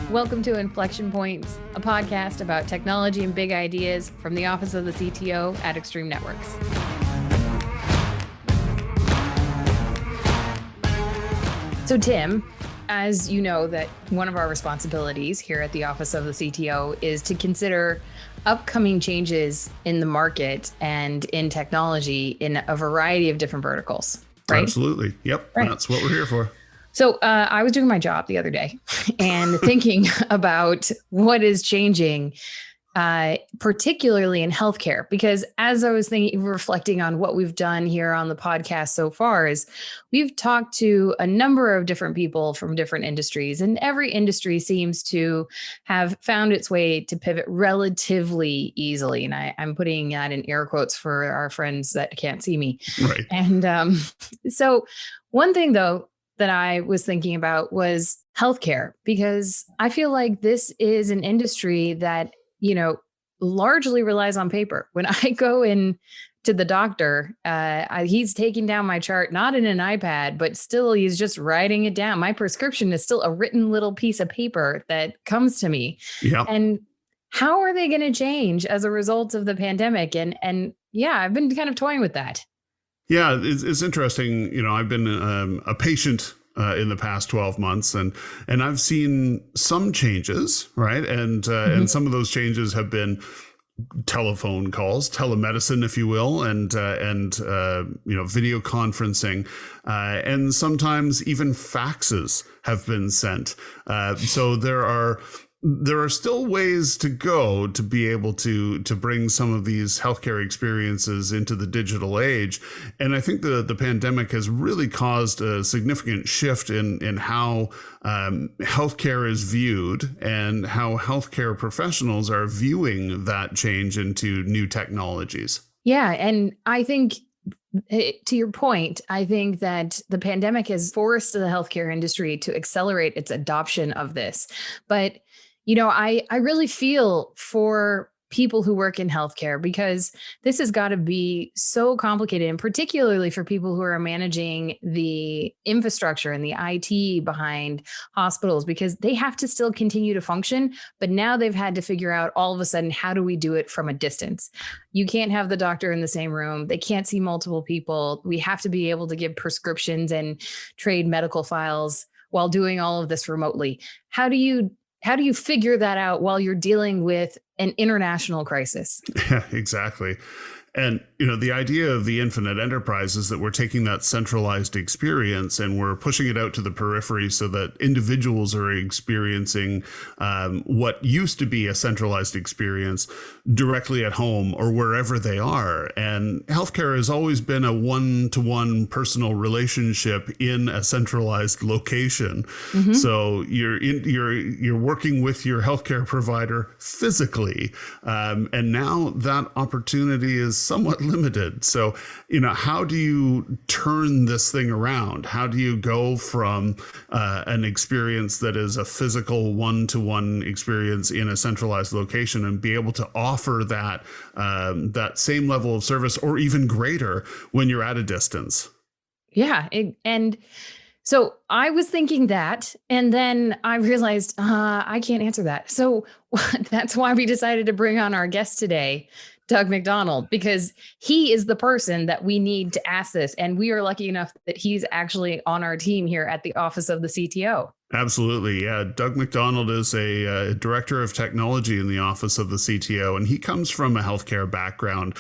Welcome to Inflection Points, a podcast about technology and big ideas from the Office of the CTO at Extreme Networks. So Tim, as you know, that one of our responsibilities here at the Office of the CTO is to consider upcoming changes in the market and in technology in a variety of different verticals, right? Absolutely. Yep. Right. That's what we're here for. So I was doing my job the other day and thinking about what is changing, particularly in healthcare, because as I was reflecting on what we've done here on the podcast so far is we've talked to a number of different people from different industries, and every industry seems to have found its way to pivot relatively easily. And I'm putting that in air quotes for our friends that can't see me. Right. And so one thing, though, that I was thinking about was healthcare, because I feel like this is an industry that, largely relies on paper. When I go in to the doctor, he's taking down my chart, not in an iPad, but still he's just writing it down. My prescription is still a written little piece of paper that comes to me. Yeah. And how are they going to change as a result of the pandemic? And yeah, I've been kind of toying with that. Yeah, it's interesting. I've been a patient in the past 12 months, and I've seen some changes, right? And some of those changes have been telephone calls, telemedicine, if you will, and video conferencing, and sometimes even faxes have been sent. So there are still ways to go to be able to bring some of these healthcare experiences into the digital age. And I think the pandemic has really caused a significant shift in how healthcare is viewed and how healthcare professionals are viewing that change into new technologies. Yeah. And I think, to your point, I think that the pandemic has forced the healthcare industry to accelerate its adoption of this. But I really feel for people who work in healthcare, because this has got to be so complicated, and particularly for people who are managing the infrastructure and the IT behind hospitals, because they have to still continue to function. But now they've had to figure out all of a sudden, how do we do it from a distance? You can't have the doctor in the same room. They can't see multiple people. We have to be able to give prescriptions and trade medical files while doing all of this remotely. How do you figure that out while you're dealing with an international crisis? Yeah, exactly. And, the idea of the infinite enterprise is that we're taking that centralized experience and we're pushing it out to the periphery so that individuals are experiencing what used to be a centralized experience directly at home or wherever they are. And healthcare has always been a one-to-one personal relationship in a centralized location. Mm-hmm. So you're working with your healthcare provider physically. And now that opportunity is somewhat limited. So, how do you turn this thing around? How do you go from an experience that is a physical one-to-one experience in a centralized location and be able to offer that same level of service or even greater when you're at a distance? Yeah. And so I was thinking that, and then I realized I can't answer that. So that's why we decided to bring on our guest today, Doug McDonald, because he is the person that we need to ask this. And we are lucky enough that he's actually on our team here at the Office of the CTO. Absolutely. Yeah. Doug McDonald is a director of technology in the Office of the CTO, and he comes from a healthcare background.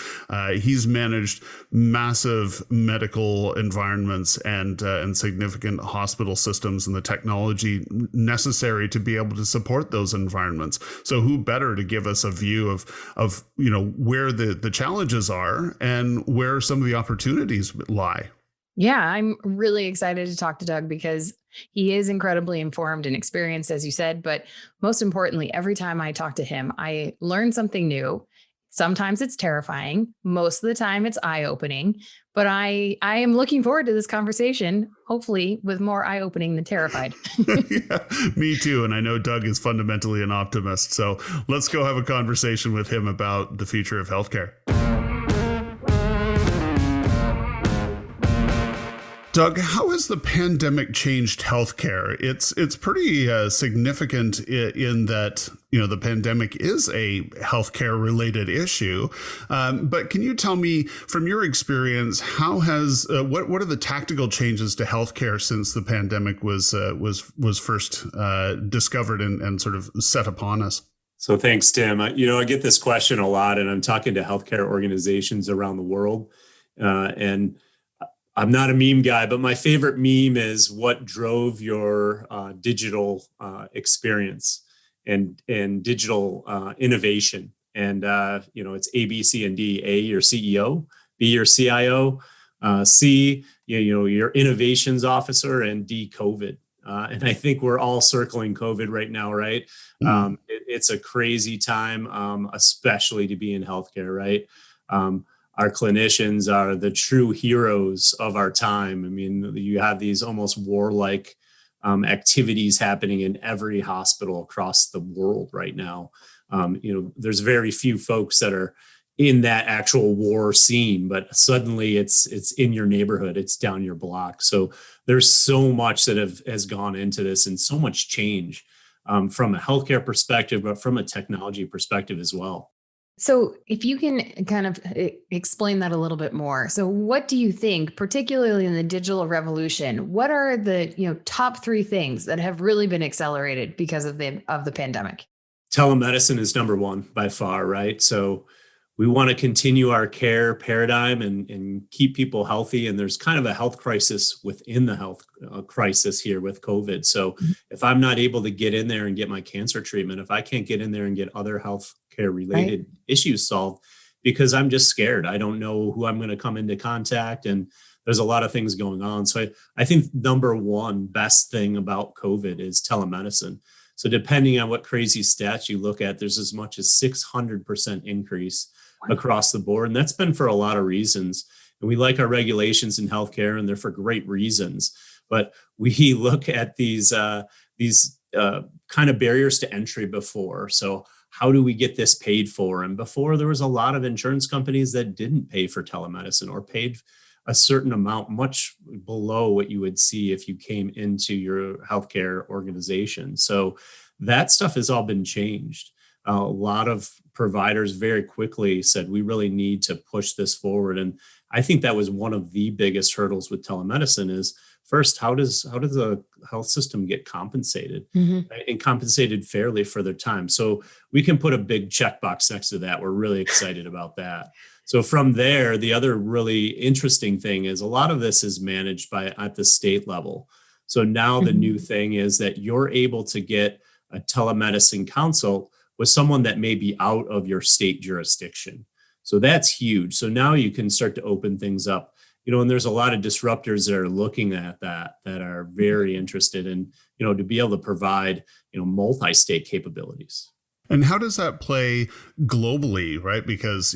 He's managed massive medical environments and significant hospital systems and the technology necessary to be able to support those environments. So who better to give us a view of where the challenges are and where some of the opportunities lie? Yeah, I'm really excited to talk to Doug because he is incredibly informed and experienced, as you said. But most importantly, every time I talk to him, I learn something new. Sometimes it's terrifying. Most of the time it's eye-opening. But I am looking forward to this conversation, hopefully with more eye-opening than terrified. Yeah, me too. And I know Doug is fundamentally an optimist. So let's go have a conversation with him about the future of healthcare. Doug, how has the pandemic changed healthcare? It's pretty significant in that the pandemic is a healthcare related issue. But can you tell me, from your experience, how has what are the tactical changes to healthcare since the pandemic was first discovered and sort of set upon us? So thanks, Tim. I get this question a lot, and I'm talking to healthcare organizations around the world, and I'm not a meme guy, but my favorite meme is what drove your digital experience and digital innovation. And it's A, B, C, and D. A, your CEO. B, your CIO. C, your innovations officer, and D, COVID. And I think we're all circling COVID right now, right? It's a crazy time, especially to be in healthcare, right? Our clinicians are the true heroes of our time. I mean, you have these almost warlike activities happening in every hospital across the world right now. There's very few folks that are in that actual war scene, but suddenly it's in your neighborhood, it's down your block. So there's so much that has gone into this, and so much change from a healthcare perspective, but from a technology perspective as well. So if you can kind of explain that a little bit more. So what do you think, particularly in the digital revolution, what are the top three things that have really been accelerated because of the pandemic? Telemedicine is number one by far, right? So we want to continue our care paradigm and keep people healthy. And there's kind of a health crisis within the health crisis here with COVID. So if I'm not able to get in there and get my cancer treatment, if I can't get in there and get other health care related issues solved, because I'm just scared, I don't know who I'm going to come into contact. And there's a lot of things going on. So I think number one best thing about COVID is telemedicine. So depending on what crazy stats you look at, there's as much as 600% increase across the board. And that's been for a lot of reasons. And we like our regulations in healthcare, and they're for great reasons. But we look at these kind of barriers to entry before. So how do we get this paid for? And before, there was a lot of insurance companies that didn't pay for telemedicine, or paid a certain amount much below what you would see if you came into your healthcare organization. So that stuff has all been changed. A lot of providers very quickly said, we really need to push this forward. And I think that was one of the biggest hurdles with telemedicine is, first, how does the health system get compensated, right? And compensated fairly for their time? So we can put a big checkbox next to that. We're really excited about that. So from there, the other really interesting thing is a lot of this is managed at the state level. So now the new thing is that you're able to get a telemedicine consult with someone that may be out of your state jurisdiction. So that's huge. So now you can start to open things up, and there's a lot of disruptors that are looking at that are very interested in, to be able to provide, multi-state capabilities. And how does that play globally, right? Because,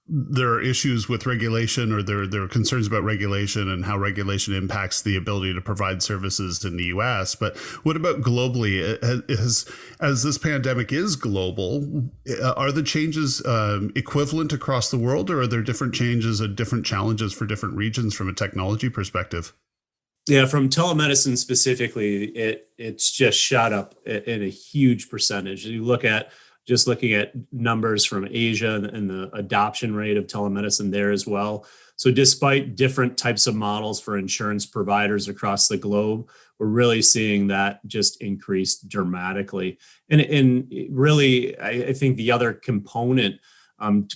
there are issues with regulation, or there are concerns about regulation and how regulation impacts the ability to provide services in the US. But what about globally? As this pandemic is global, are the changes equivalent across the world, or are there different changes and different challenges for different regions from a technology perspective? Yeah, from telemedicine specifically, it's just shot up in a huge percentage. You look at looking at numbers from Asia and the adoption rate of telemedicine there as well. So despite different types of models for insurance providers across the globe, we're really seeing that just increase dramatically. And really, I think the other component,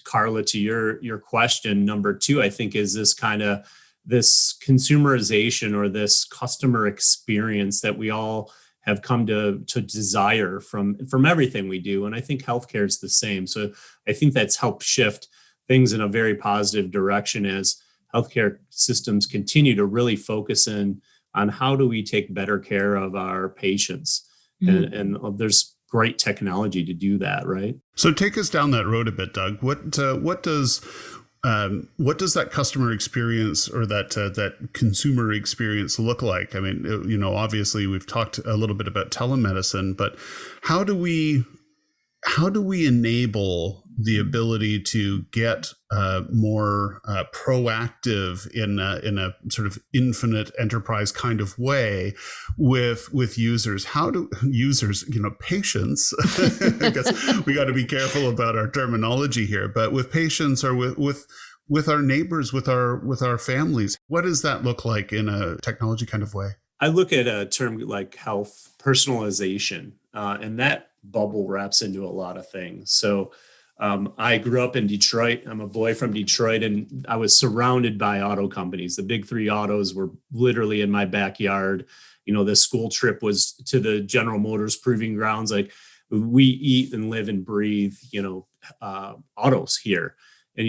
Carla, to your question, number two, I think, is this consumerization, or this customer experience that we all have come to desire from everything we do. And I think healthcare is the same. So I think that's helped shift things in a very positive direction as healthcare systems continue to really focus in on how do we take better care of our patients. And there's great technology to do that, right? So take us down that road a bit, Doug. What does that customer experience, or that consumer experience look like? I mean, obviously we've talked a little bit about telemedicine, but how do we enable the ability to get more proactive in a sort of infinite enterprise kind of way with users. How do users, patients, I guess we got to be careful about our terminology here, but with patients or with our neighbors, with our families, what does that look like in a technology kind of way? I look at a term like health personalization, and that bubble wraps into a lot of things. So I grew up in Detroit. I'm a boy from Detroit, and I was surrounded by auto companies. The big three autos were literally in my backyard. The school trip was to the General Motors proving grounds. Like, we eat and live and breathe, autos here. And,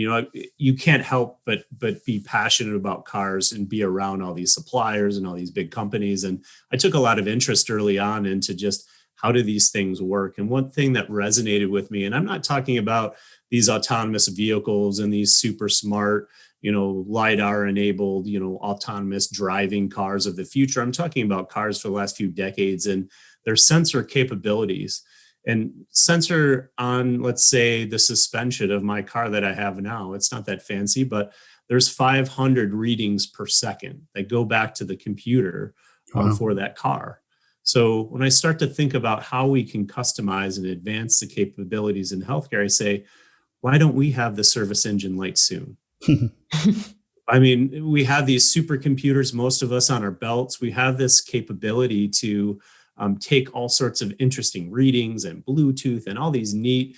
you can't help but be passionate about cars and be around all these suppliers and all these big companies. And I took a lot of interest early on into just how do these things work? And one thing that resonated with me, and I'm not talking about these autonomous vehicles and these super smart, LiDAR enabled, autonomous driving cars of the future. I'm talking about cars for the last few decades and their sensor capabilities. And sensor on, let's say, the suspension of my car that I have now, it's not that fancy, but there's 500 readings per second that go back to the computer for that car. So when I start to think about how we can customize and advance the capabilities in healthcare, I say, why don't we have the service engine light soon? I mean, we have these supercomputers, most of us on our belts. We have this capability to take all sorts of interesting readings and Bluetooth and all these neat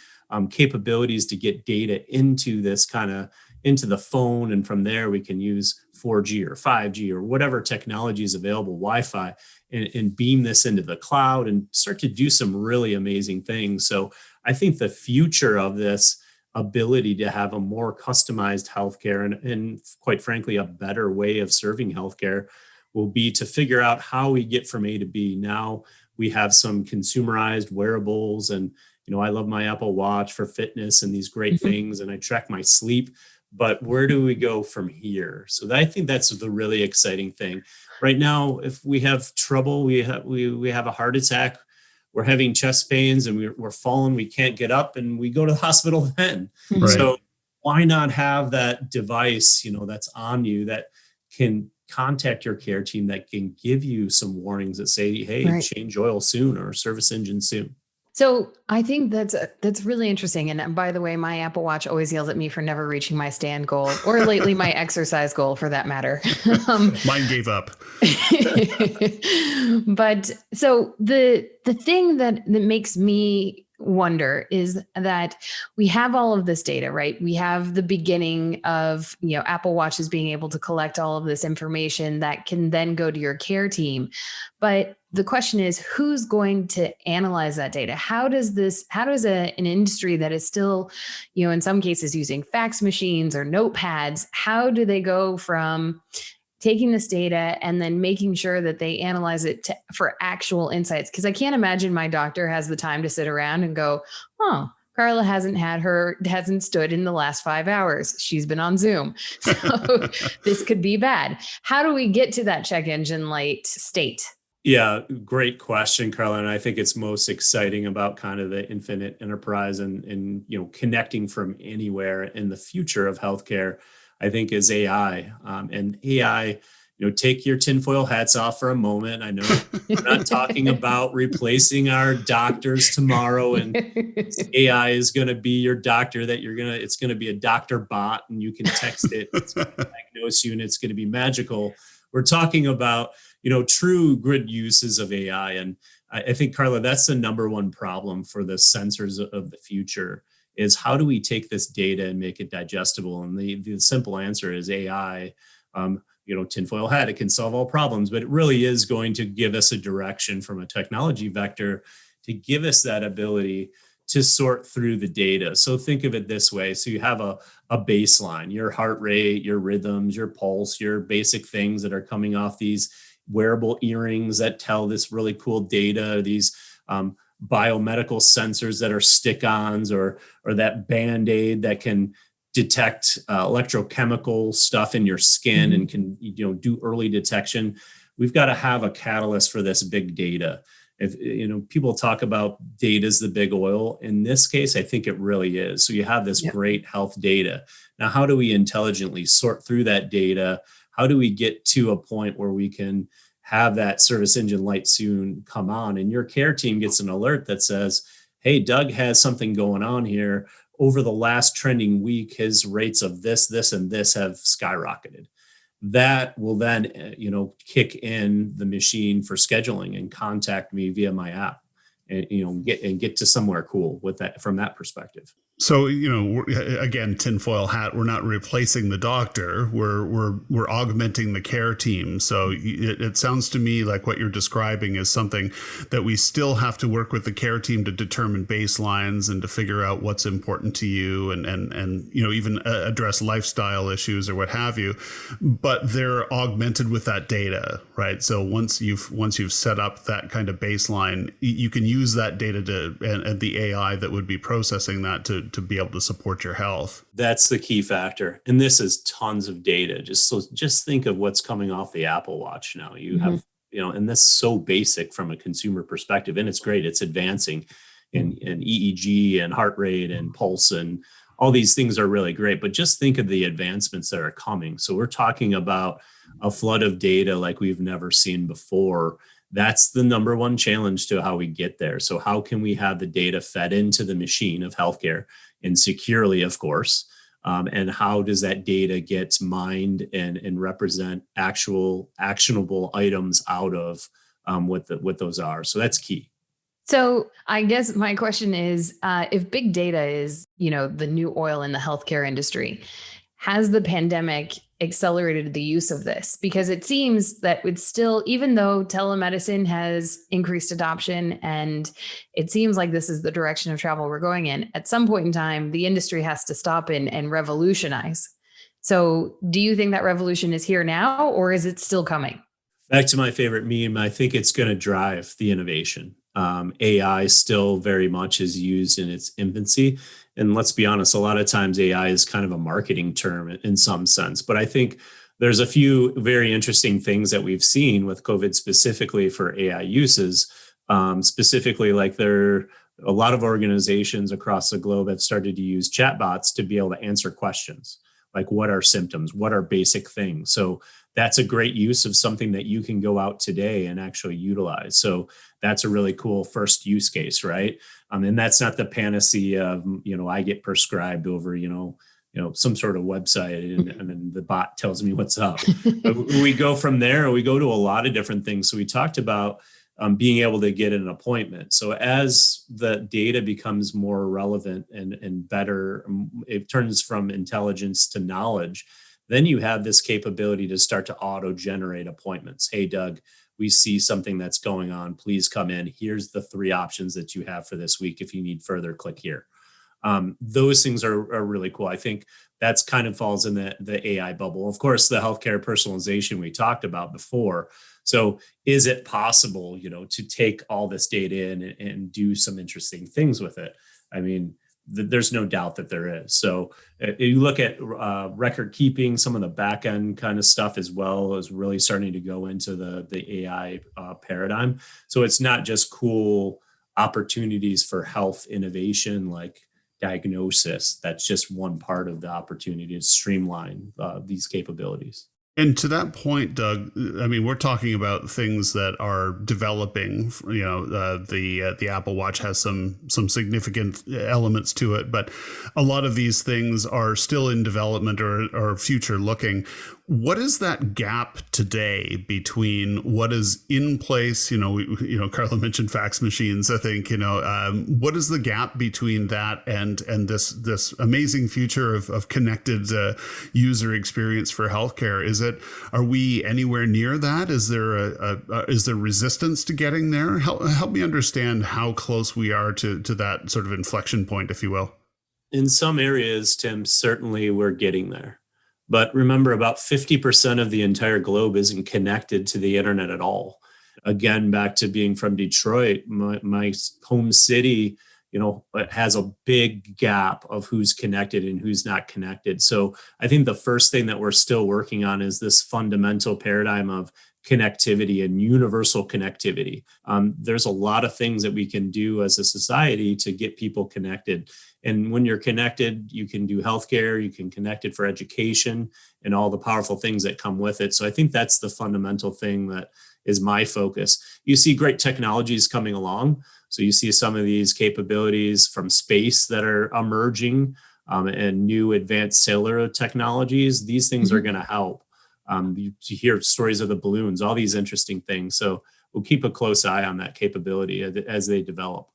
capabilities to get data into into the phone. And from there, we can use 4G or 5G or whatever technology is available, Wi-Fi, and beam this into the cloud and start to do some really amazing things. So I think the future of this ability to have a more customized healthcare and quite frankly, a better way of serving healthcare will be to figure out how we get from A to B. Now we have some consumerized wearables, and I love my Apple Watch for fitness and these great things, and I track my sleep. But where do we go from here? So I think that's the really exciting thing. Right now, if we have trouble, we have a heart attack, we're having chest pains, and we're falling, we can't get up, and we go to the hospital then. Right. So why not have that device, that's on you that can contact your care team, that can give you some warnings that say, hey, change oil soon or service engine soon. So I think that's really interesting. And by the way, my Apple Watch always yells at me for never reaching my stand goal, or lately my exercise goal for that matter. Mine gave up. But so the thing that makes me wonder is that we have all of this data, right? We have the beginning of, Apple Watches being able to collect all of this information that can then go to your care team. But the question is, who's going to analyze that data? How does an industry that is still, in some cases using fax machines or notepads, how do they go from taking this data and then making sure that they analyze it for actual insights? Because I can't imagine my doctor has the time to sit around and go, oh, Carla hasn't stood in the last 5 hours. She's been on Zoom. So this could be bad. How do we get to that check engine light state? Yeah, great question, Carla. And I think it's most exciting about kind of the infinite enterprise and connecting from anywhere in the future of healthcare, I think, is AI. And AI, take your tinfoil hats off for a moment. I know we're not talking about replacing our doctors tomorrow, and AI is going to be your doctor it's going to be a doctor bot, and you can text it, it's going to diagnose you, and it's going to be magical. We're talking about, true good uses of AI. And I think, Carla, that's the number one problem for the sensors of the future is how do we take this data and make it digestible? And the simple answer is AI. Tinfoil hat, it can solve all problems, but it really is going to give us a direction from a technology vector to give us that ability to sort through the data. So think of it this way. So you have a baseline, your heart rate, your rhythms, your pulse, your basic things that are coming off these wearable earrings that tell this really cool data, these biomedical sensors that are stick-ons or that Band-Aid that can detect electrochemical stuff in your skin and can do early detection. We've got to have a catalyst for this big data. If people talk about data is the big oil. In this case, I think it really is. So you have this great health data. Now, how do we intelligently sort through that data? How do we get to a point where we can have that service engine light soon come on and your care team gets an alert that says, hey, Doug has something going on here. Over the last trending week, his rates of this, and this have skyrocketed. That will then, kick in the machine for scheduling and contact me via my app, and get to somewhere cool with that from that perspective. So, again, tinfoil hat, we're not replacing the doctor. We're augmenting the care team. So it sounds to me like what you're describing is something that we still have to work with the care team to determine baselines and to figure out what's important to you and even address lifestyle issues or what have you. But they're augmented with that data, right? So once you've set up that kind of baseline, you can use that data and the AI that would be processing that to be able to support your health. That's the key factor. And this is tons of data. Just think of what's coming off the Apple Watch now. You have, and that's so basic from a consumer perspective. And it's great. It's advancing in EEG and heart rate and pulse and all these things are really great. But just think of the advancements that are coming. So we're talking about a flood of data like we've never seen before. That's the number one challenge to how we get there. So how can we have the data fed into the machine of healthcare and securely, of course, and how does that data get mined and represent actual actionable items out of what those are? So that's key. So I guess my question is, if big data is, the new oil in the healthcare industry, has the pandemic accelerated the use of this? Because it seems that it's still, even though telemedicine has increased adoption and it seems like this is the direction of travel we're going in, at some point in time, the industry has to stop and revolutionize. So do you think that revolution is here now, or is it still coming? Back to my favorite meme, I think it's going to drive the innovation. AI still very much is used in its infancy. And let's be honest, a lot of times AI is kind of a marketing term in some sense. But I think there's a few very interesting things that we've seen with COVID specifically for AI uses. Specifically, like a lot of organizations across the globe have started to use chatbots to be able to answer questions. Like, what are symptoms? What are basic things? So that's a great use of something that you can go out today and actually utilize. So that's a really cool first use case, right? And that's not the panacea of, I get prescribed over, some sort of website and then the bot tells me what's up. But we go from there, we go to a lot of different things. So we talked about being able to get an appointment. So as the data becomes more relevant and better, it turns from intelligence to knowledge. Then you have this capability to start to auto-generate appointments. Hey, Doug, we see something that's going on. Please come in. Here's the 3 options that you have for this week. If you need further, click here. Those things are really cool. I think that's kind of falls in the AI bubble. Of course, the healthcare personalization we talked about before. So is it possible, to take all this data in and do some interesting things with it? I mean, there's no doubt that there is. So you look at record keeping, some of the back end kind of stuff as well is really starting to go into the AI paradigm. So it's not just cool opportunities for health innovation like Diagnoses. That's just one part of the opportunity to streamline these capabilities. And to that point, Doug, I mean, we're talking about things that are developing. The Apple Watch has some significant elements to it, but a lot of these things are still in development or future looking. What is that gap today between what is in place? Carla mentioned fax machines. I think what is the gap between that and this amazing future of connected user experience for healthcare? Are we anywhere near that? Is there resistance to getting there? Help me understand how close we are to that sort of inflection point, if you will. In some areas, Tim, certainly we're getting there. But remember, about 50% of the entire globe isn't connected to the internet at all. Again, back to being from Detroit, my home city, it has a big gap of who's connected and who's not connected. So I think the first thing that we're still working on is this fundamental paradigm of connectivity and universal connectivity. There's a lot of things that we can do as a society to get people connected. And when you're connected, you can do healthcare, you can connect it for education and all the powerful things that come with it. So I think that's the fundamental thing that is my focus. You see great technologies coming along. So you see some of these capabilities from space that are emerging, and new advanced cellular technologies. These things are going to help. You hear stories of the balloons, all these interesting things. So we'll keep a close eye on that capability as they develop.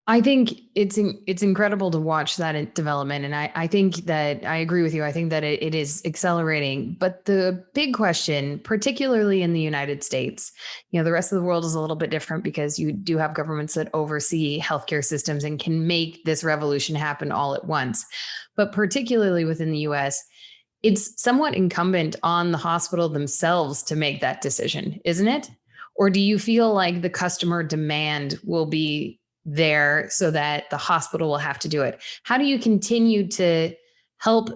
I think it's incredible to watch that development. And I think that I agree with you. I think that it is accelerating. But the big question, particularly in the United States, the rest of the world is a little bit different because you do have governments that oversee healthcare systems and can make this revolution happen all at once. But particularly within the US, it's somewhat incumbent on the hospital themselves to make that decision, isn't it? Or do you feel like the customer demand will be there so that the hospital will have to do it? How do you continue to help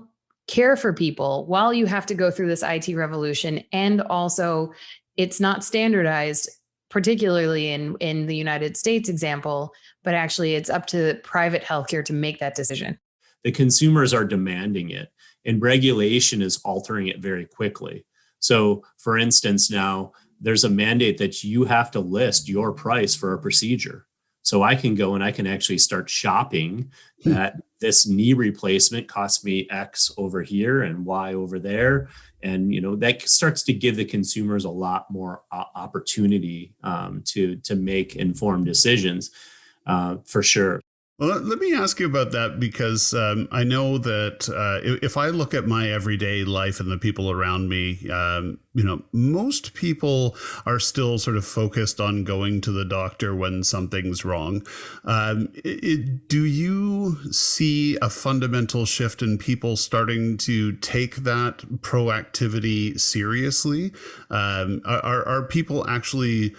care for people while you have to go through this IT revolution? And also, it's not standardized, particularly in the United States example, but actually it's up to private healthcare to make that decision. The consumers are demanding it, and regulation is altering it very quickly. So, for instance, now there's a mandate that you have to list your price for a procedure. So I can go and I can actually start shopping that this knee replacement costs me X over here and Y over there. And, that starts to give the consumers a lot more opportunity to make informed decisions, for sure. Well, let me ask you about that, because I know that if I look at my everyday life and the people around me, most people are still sort of focused on going to the doctor when something's wrong. Do you see a fundamental shift in people starting to take that proactivity seriously? Are people actually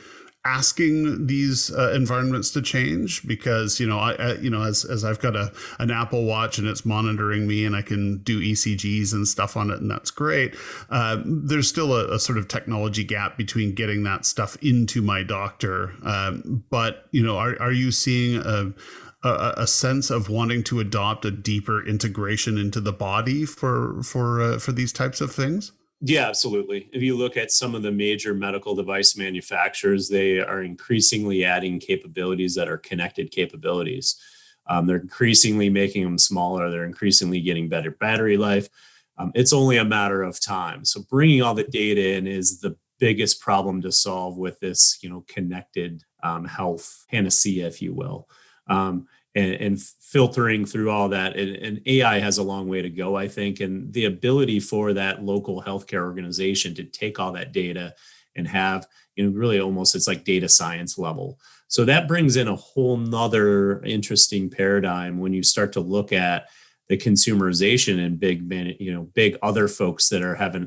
asking these environments to change? Because as I've got an Apple Watch and it's monitoring me and I can do ECGs and stuff on it, and that's great. There's still a sort of technology gap between getting that stuff into my doctor. But are you seeing a sense of wanting to adopt a deeper integration into the body for these types of things? Yeah, absolutely. If you look at some of the major medical device manufacturers, they are increasingly adding capabilities that are connected capabilities. They're increasingly making them smaller. They're increasingly getting better battery life. It's only a matter of time. So bringing all the data in is the biggest problem to solve with this, connected health panacea, if you will. And filtering through all that. And AI has a long way to go, I think. And the ability for that local healthcare organization to take all that data and have, really almost it's like data science level. So that brings in a whole nother interesting paradigm when you start to look at the consumerization and big other folks that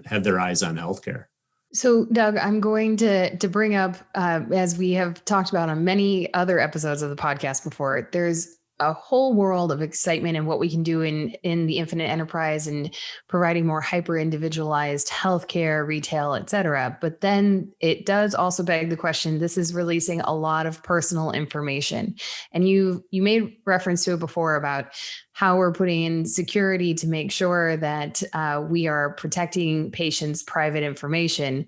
have their eyes on healthcare. So, Doug, I'm going to bring up, as we have talked about on many other episodes of the podcast before, there's a whole world of excitement in what we can do in the infinite enterprise and providing more hyper individualized healthcare, retail, et cetera. But then it does also beg the question, this is releasing a lot of personal information. And you made reference to it before about how we're putting in security to make sure that we are protecting patients' private information.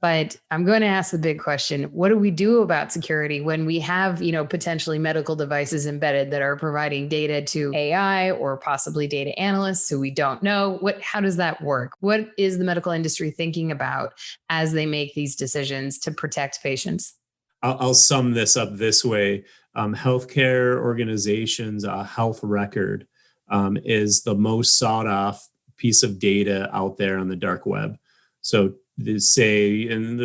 But I'm going to ask the big question, what do we do about security when we have, potentially medical devices embedded that are providing data to AI or possibly data analysts who we don't know? How does that work? What is the medical industry thinking about as they make these decisions to protect patients? I'll sum this up this way. Healthcare organizations, a health record is the most sought after piece of data out there on the dark web. So say, and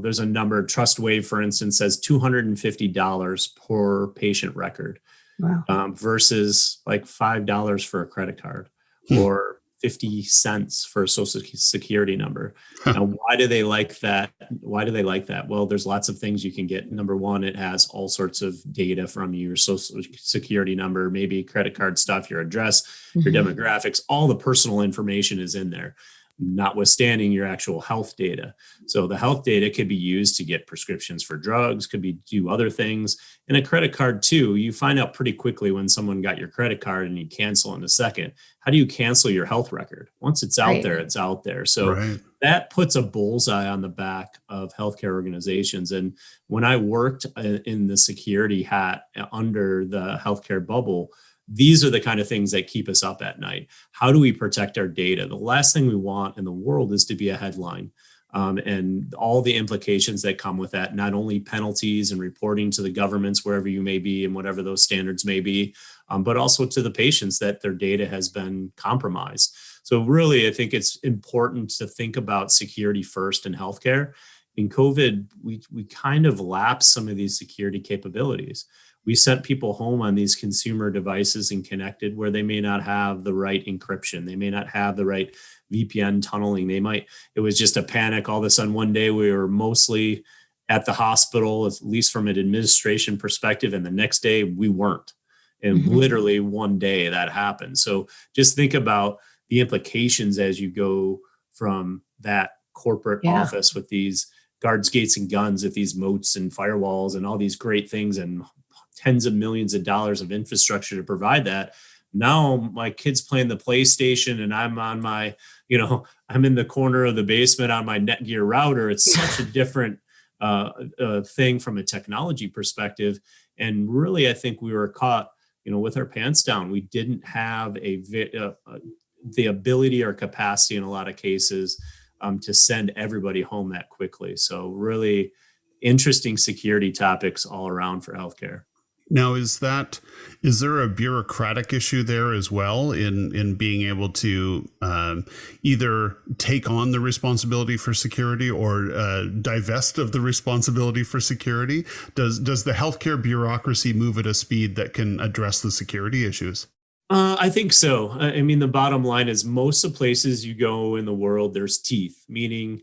there's a number, TrustWave, for instance, says $250 per patient record. Wow. Versus like $5 for a credit card or 50 cents for a social security number. Now, why do they like that? Well, there's lots of things you can get. Number one, it has all sorts of data from you, your social security number, maybe credit card stuff, your address, your demographics, all the personal information is in there. notwithstanding your actual health data. So the health data could be used to get prescriptions for drugs, could be do other things. And a credit card too, you find out pretty quickly when someone got your credit card and you cancel in a second. How do you cancel your health record? Once it's out there, it's out there. So that puts a bullseye on the back of healthcare organizations. And when I worked in the security hat under the healthcare bubble, these are the kind of things that keep us up at night. How do we protect our data? The last thing we want in the world is to be a headline. And all the implications that come with that, not only penalties and reporting to the governments, wherever you may be and whatever those standards may be, but also to the patients that their data has been compromised. So really, I think it's important to think about security first in healthcare. In COVID, we kind of lapsed some of these security capabilities. We sent people home on these consumer devices and connected where they may not have the right encryption. They may not have the right VPN tunneling. It was just a panic. All of a sudden, one day we were mostly at the hospital, at least from an administration perspective. And the next day we weren't. And literally one day that happened. So just think about the implications as you go from that corporate office with these guards, gates, and guns at these moats and firewalls and all these great things and tens of millions of dollars of infrastructure to provide that. Now my kid's playing the PlayStation and I'm on my, I'm in the corner of the basement on my Netgear router. It's such a different thing from a technology perspective. And really, I think we were caught, with our pants down. We didn't have the ability or capacity in a lot of cases to send everybody home that quickly. So really interesting security topics all around for healthcare. Now, is there a bureaucratic issue there as well in being able to either take on the responsibility for security or divest of the responsibility for security? Does the healthcare bureaucracy move at a speed that can address the security issues? I think so. I mean, the bottom line is most of the places you go in the world, there's teeth, meaning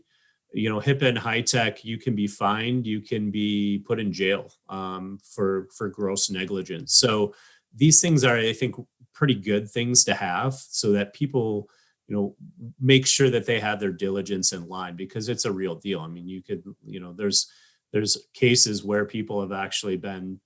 HIPAA and high tech, you can be fined, you can be put in jail for gross negligence. So these things are, I think, pretty good things to have so that people, make sure that they have their diligence in line because it's a real deal. I mean, you could, there's cases where people have actually been,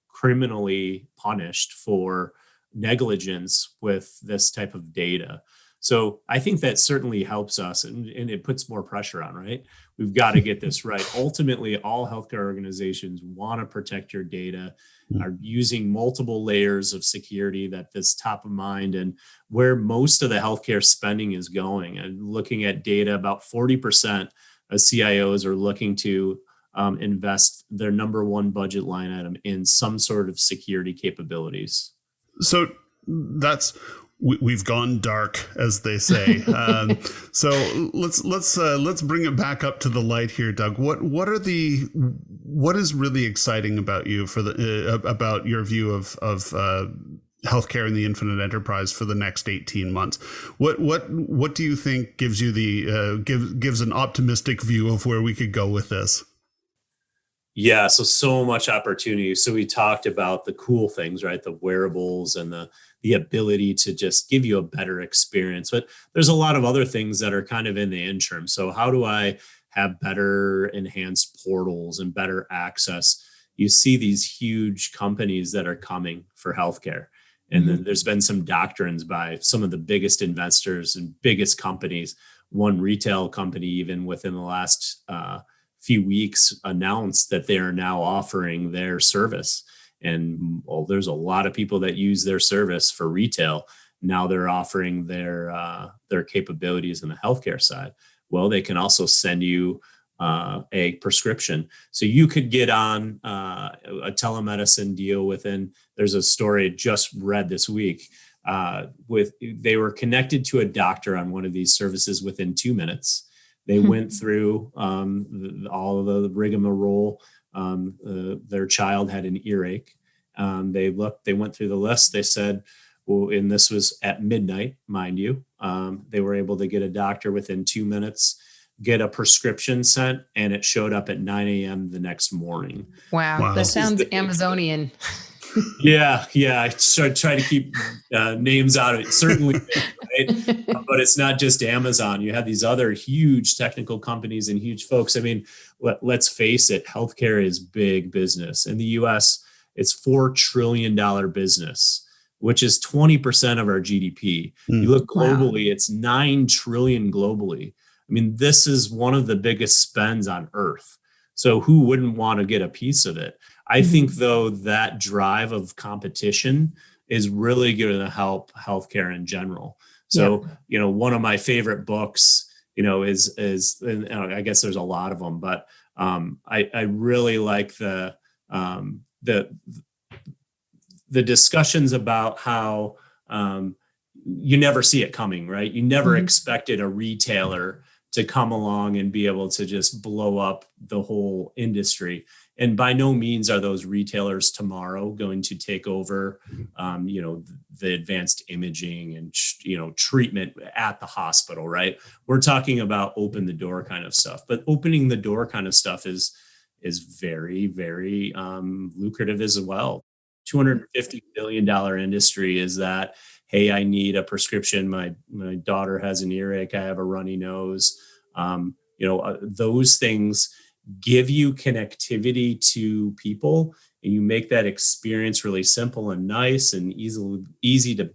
criminally punished for negligence with this type of data. So I think that certainly helps us and it puts more pressure on, right? We've got to get this right. Ultimately, all healthcare organizations want to protect your data, are using multiple layers of security that's top of mind and where most of the healthcare spending is going. And looking at data, about 40% of CIOs are looking to invest their number one budget line item in some sort of security capabilities. So we've gone dark, as they say. So let's bring it back up to the light here, Doug. What is really exciting about you about your view of healthcare and the infinite enterprise for the next 18 months? What do you think gives you gives an optimistic view of where we could go with this? Yeah, so much opportunity. So we talked about the cool things, right? The wearables and the ability to just give you a better experience. But there's a lot of other things that are kind of in the interim. So how do I have better enhanced portals and better access? You see these huge companies that are coming for healthcare. And then there's been some doctrines by some of the biggest investors and biggest companies. One retail company, even within the last few weeks, announced that they are now offering their service. And there's a lot of people that use their service for retail. Now they're offering their capabilities in the healthcare side. Well, they can also send you a prescription. So you could get on a telemedicine deal within, there's a story I just read this week. They were connected to a doctor on one of these services within 2 minutes. They went through all of the rigmarole. Their child had an earache. They went through the list. They said, well, and this was at midnight, mind you. They were able to get a doctor within 2 minutes, get a prescription sent, and it showed up at 9 a.m. the next morning. Wow. That sounds Amazonian. Yeah. I try to keep names out of it. Certainly, right? But it's not just Amazon. You have these other huge technical companies and huge folks. I mean, let's face it, healthcare is big business. In the US, it's $4 trillion business, which is 20% of our GDP. You look globally, it's 9 trillion globally. I mean, this is one of the biggest spends on earth. So who wouldn't want to get a piece of it? I think, though, that drive of competition is really going to help healthcare in general. So, one of my favorite books, is, and I guess there's a lot of them, but I really like the discussions about how you never see it coming, right? You never expected a retailer to come along and be able to just blow up the whole industry. And by no means are those retailers tomorrow going to take over, the advanced imaging and, treatment at the hospital, right? We're talking about open the door kind of stuff, but opening the door kind of stuff is very, very lucrative as well. $250 billion industry is that, hey, I need a prescription. My daughter has an earache. I have a runny nose. Those things give you connectivity to people, and you make that experience really simple and nice and easy to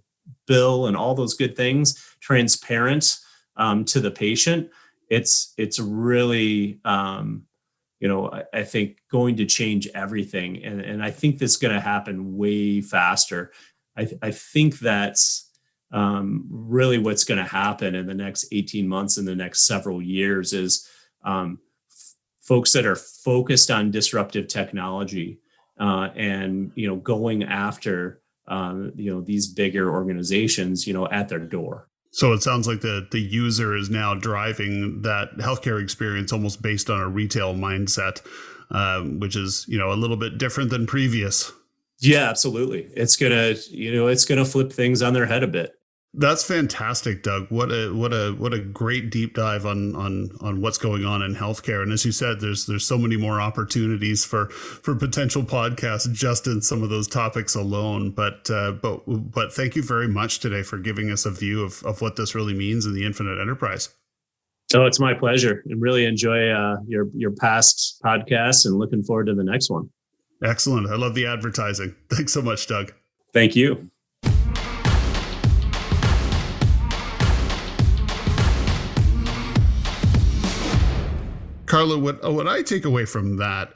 bill and all those good things, transparent to the patient. It's really, I think going to change everything. And I think this is going to happen way faster. I think that's really what's going to happen in the next 18 months, in the next several years, is folks that are focused on disruptive technology and, going after, these bigger organizations, at their door. So it sounds like the user is now driving that healthcare experience almost based on a retail mindset, which is, a little bit different than previous. Yeah, absolutely. It's gonna flip things on their head a bit. That's fantastic, Doug. What a great deep dive on what's going on in healthcare. And as you said, there's so many more opportunities for potential podcasts just in some of those topics alone. But thank you very much today for giving us a view of what this really means in the infinite enterprise. Oh, it's my pleasure. I really enjoy your past podcasts and looking forward to the next one. Excellent. I love the advertising. Thanks so much, Doug. Thank you. Carla, what I take away from that,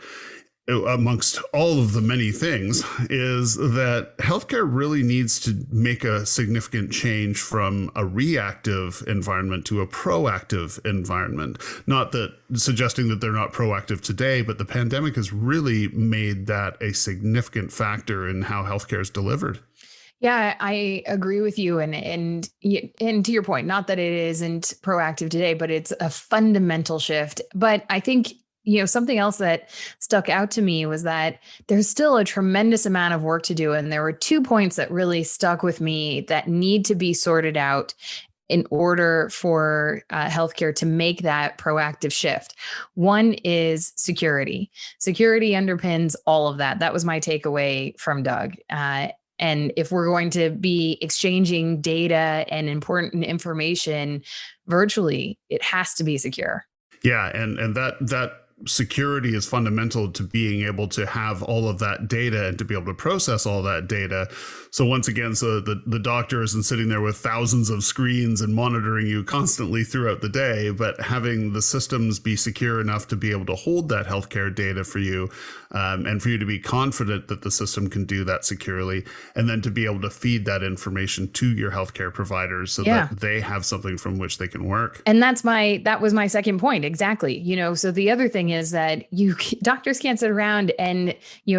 amongst all of the many things, is that healthcare really needs to make a significant change from a reactive environment to a proactive environment. Not that suggesting that they're not proactive today, but the pandemic has really made that a significant factor in how healthcare is delivered. Yeah, I agree with you. And to your point, not that it isn't proactive today, but it's a fundamental shift. But I think, something else that stuck out to me was that there's still a tremendous amount of work to do. And there were 2 points that really stuck with me that need to be sorted out in order for healthcare to make that proactive shift. One is security. Security underpins all of that. That was my takeaway from Doug. And if we're going to be exchanging data and important information virtually, it has to be secure. Yeah, and that security is fundamental to being able to have all of that data and to be able to process all that data. So once again, the doctor isn't sitting there with thousands of screens and monitoring you constantly throughout the day, but having the systems be secure enough to be able to hold that healthcare data for you, and for you to be confident that the system can do that securely, and then to be able to feed that information to your healthcare providers so that they have something from which they can work. And that was my second point. Exactly. So the other thing is that doctors can't sit around and,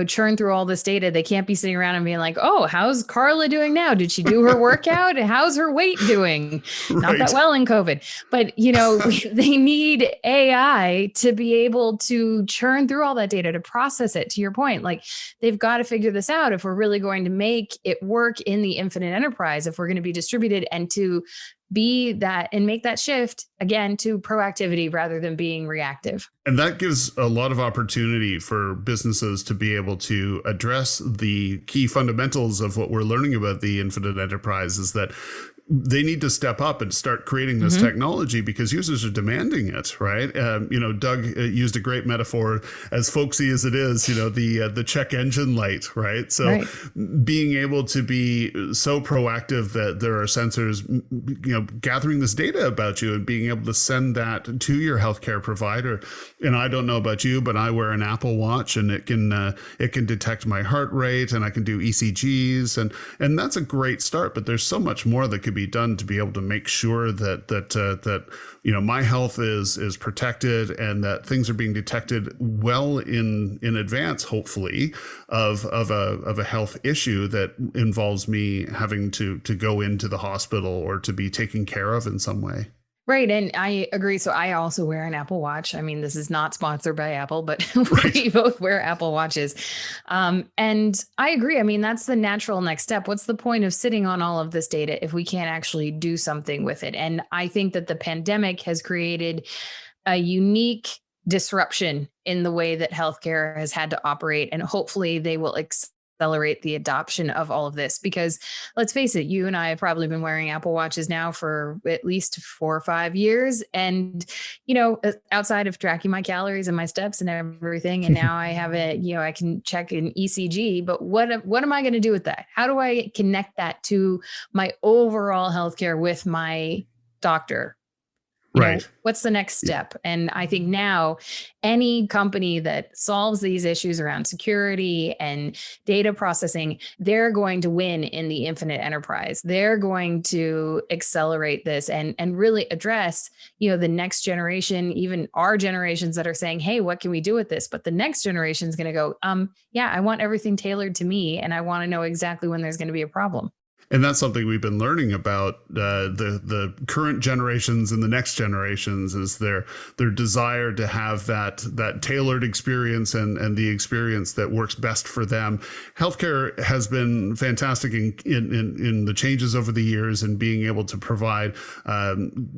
churn through all this data. They can't be sitting around and being like, oh, how's Carla doing now? Did she do her workout? How's her weight doing? Right. Not that well in COVID, but they need AI to be able to churn through all that data, to process it. To your point, like they've got to figure this out if we're really going to make it work in the infinite enterprise, if we're going to be distributed and to be that and make that shift again to proactivity rather than being reactive. And that gives a lot of opportunity for businesses to be able to address the key fundamentals of what we're learning about the infinite enterprise, is that they need to step up and start creating this technology because users are demanding it, right? Doug used a great metaphor, as folksy as it is, the check engine light, right? So being able to be so proactive that there are sensors, gathering this data about you and being able to send that to your healthcare provider. And I don't know about you, but I wear an Apple Watch and it can detect my heart rate and I can do ECGs and that's a great start. But there's so much more that could be done to be able to make sure that my health is protected and that things are being detected well in advance, hopefully, of a health issue that involves me having to go into the hospital or to be taken care of in some way. Right. And I agree. So I also wear an Apple Watch. I mean, this is not sponsored by Apple, but we both wear Apple Watches. And I agree. I mean, that's the natural next step. What's the point of sitting on all of this data if we can't actually do something with it? And I think that the pandemic has created a unique disruption in the way that healthcare has had to operate. And hopefully they will accelerate the adoption of all of this, because let's face it, you and I have probably been wearing Apple Watches now for at least 4 or 5 years. And, outside of tracking my calories and my steps and everything, and now I have it, I can check an ECG, but what am I going to do with that? How do I connect that to my overall healthcare with my doctor? Right. What's the next step? And I think now any company that solves these issues around security and data processing, they're going to win in the infinite enterprise. They're going to accelerate this and really address, the next generation, even our generations that are saying, hey, what can we do with this? But the next generation is going to go, I want everything tailored to me. And I want to know exactly when there's going to be a problem. And that's something we've been learning about the current generations and the next generations, is their desire to have that tailored experience and the experience that works best for them. Healthcare has been fantastic in the changes over the years and being able to provide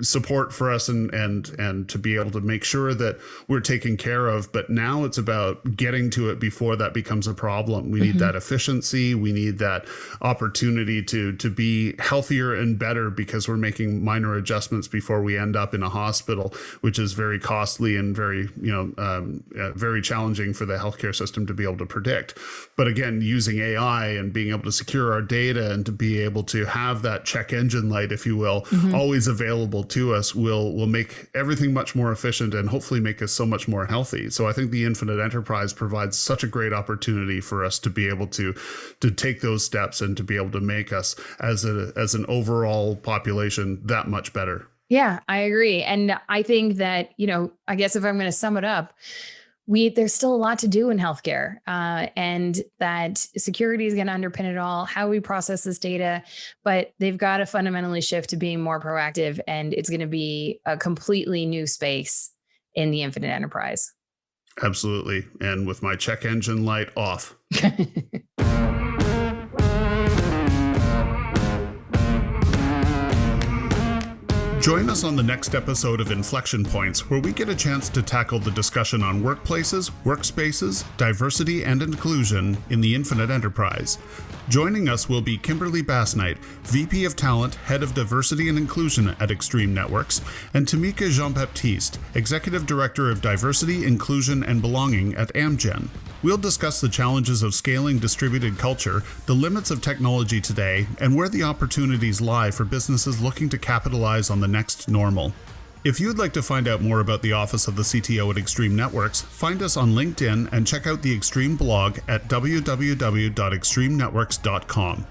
support for us and to be able to make sure that we're taken care of. But now it's about getting to it before that becomes a problem. We need that efficiency. We need that opportunity to be healthier and better, because we're making minor adjustments before we end up in a hospital, which is very costly and very, very challenging for the healthcare system to be able to predict. But again, using AI and being able to secure our data and to be able to have that check engine light, if you will, always available to us will make everything much more efficient and hopefully make us so much more healthy. So I think the infinite enterprise provides such a great opportunity for us to be able to take those steps and to be able to make us as an overall population that much better. Yeah, I agree. And I think that, I guess if I'm going to sum it up, there's still a lot to do in healthcare, and that security is going to underpin it all, how we process this data, but they've got to fundamentally shift to being more proactive, and it's going to be a completely new space in the infinite enterprise. Absolutely. And with my check engine light off. Join us on the next episode of Inflection Points, where we get a chance to tackle the discussion on workplaces, workspaces, diversity, and inclusion in the infinite enterprise. Joining us will be Kimberly Bassnight, VP of Talent, Head of Diversity and Inclusion at Extreme Networks, and Tamika Jean-Baptiste, Executive Director of Diversity, Inclusion, and Belonging at Amgen. We'll discuss the challenges of scaling distributed culture, the limits of technology today, and where the opportunities lie for businesses looking to capitalize on the next normal. If you'd like to find out more about the Office of the CTO at Extreme Networks, find us on LinkedIn and check out the Extreme blog at www.extremenetworks.com.